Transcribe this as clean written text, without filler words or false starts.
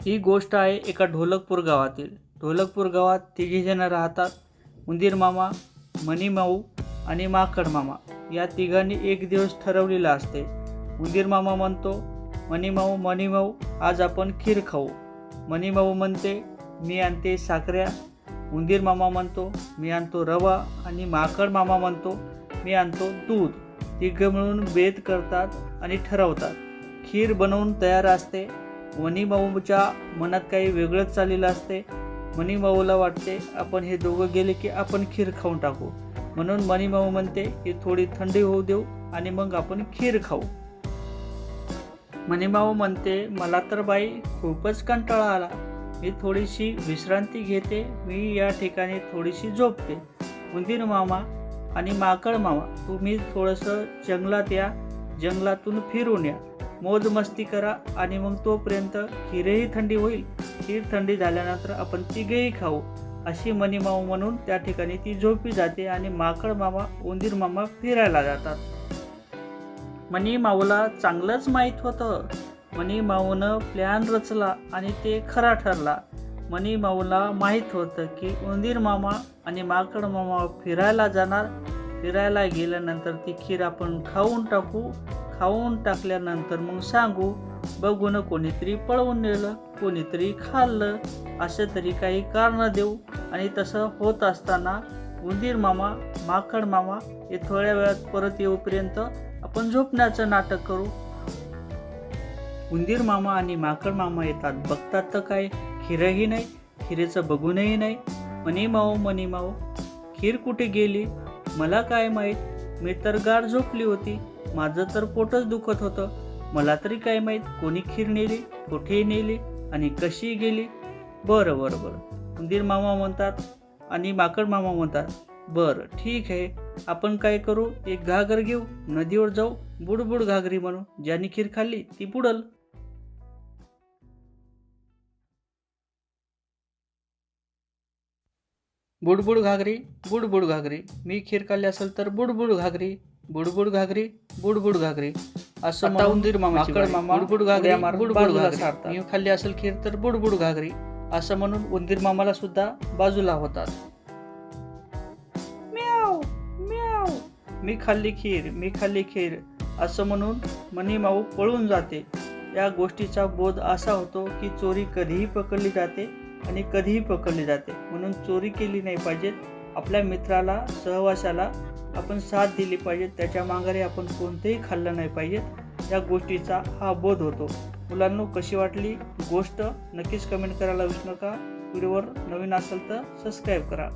ही गोष्ट आहे एका ढोलकपूर गावातील. ढोलकपूर गावात तिघी जण राहतात. उंदीर मामा, मनी माऊ आणि माकड मामा. या तिघांनी एक दिवस ठरवलेला असते. उंदीर मामा म्हणतो, मनी माऊ आज आपण खीर खाऊ. मनी माऊ म्हणते, मी आणते साखऱ्या. उंदीर मामा म्हणतो, मी आणतो रवा. आणि माकड मामा म्हणतो, मी आणतो दूध. तिघं मिळून बेत करतात आणि ठरवतात. खीर बनवून तयार असते. मनी माऊच्या मनात काही वेगळंच चाललेलं असते. मनी माऊला वाटते आपण हे दोघं गेले की आपण खीर खाऊन टाकू. म्हणून मनी माऊ म्हणते की थोडी थंडी होऊ देऊ आणि मग आपण खीर खाऊ. मनी माऊ म्हणते, मला तर बाई खूपच कंटाळा आला. मी थोडीशी विश्रांती घेते. मी या ठिकाणी थोडीशी झोपते. उंदीर मामा आणि माकड मामा, तुम्ही थोडंसं जंगलात या. जंगलातून फिरून या, मौज मस्ती करा आणि मग तोपर्यंत खीरही थंडी होईल. खीर थंडी झाल्यानंतर आपण तिघेही खाऊ. अशी मनी माऊ म्हणून त्या ठिकाणी ती झोपी जाते आणि माकड मामा, उंदीर मामा फिरायला जातात. मनी माऊला चांगलंच माहीत होतं. मनी माऊनं प्लॅन रचला आणि ते खरा ठरला. मनी माऊला माहीत होतं की उंदीर मामा आणि माकड मामा फिरायला जाणार. फिरायला गेल्यानंतर ती खीर आपण खाऊन टाकू. खाऊन टाकल्यानंतर मग सांगू, बघून कोणीतरी पळवून नेलं, कोणीतरी खाल्लं, असं तरी काही कारण देऊ. आणि तसं होत असताना उंदीर मामा, माकड मामा हे थोड्या वेळात परत येऊपर्यंत आपण झोपण्याचं नाटक करू. उंदीर मामा आणि माकड मामा येतात. बघतात तर काय, खीरही नाही, खीरेचं बघूनही नाही. मनी माऊ, खीर कुठे गेली? मला काय माहीत, मी तर गाढ झोपली होती. माझं तर पोटच दुखत होतं. मला तरी काय माहीत कोणी खीर नेली, कुठे नेली आणि कशी गेली. बरं. उंदीर मामा म्हणतात आणि माकड मामा म्हणतात, बरं ठीक आहे, आपण काय करू, एक घागर घेऊ, नदीवर जाऊ, बुडबुड घागरी म्हणू. ज्याने खीर खाल्ली ती बुडल. बुडबुड घागरी, मी खीर खाल्ली असेल तर बुडबुड घागरी, बुडबुड घागरी. असं म्हणून उंदीर माकड मामा बुडबुड घागरी मी खाल्ली असेल खीर तर बुडबुड घागरी, असं म्हणून उंदीर मामाला सुद्धा बाजूला होतात. म्याव म्याव, मी खाल्ली खीर, असं म्हणून मनी माऊ पळून जाते. या गोष्टीचा बोध असा होतो की चोरी कधीही पकडली जाते आणि कधीही पकडली जाते. म्हणून चोरी केली नाही पाहिजे. आपल्या मित्राला, सहवासाला आपण साथ दिली पाहिजे. त्याच्या माघारी आपण कोणतेही खाल्लं नाही पाहिजे. या गोष्टीचा हा बोध होतो. मुलांनो, कशी वाटली गोष्ट नक्कीच कमेंट करायला विसरू नका. व्हिडिओवर नवीन असेल तर सबस्क्राईब करा.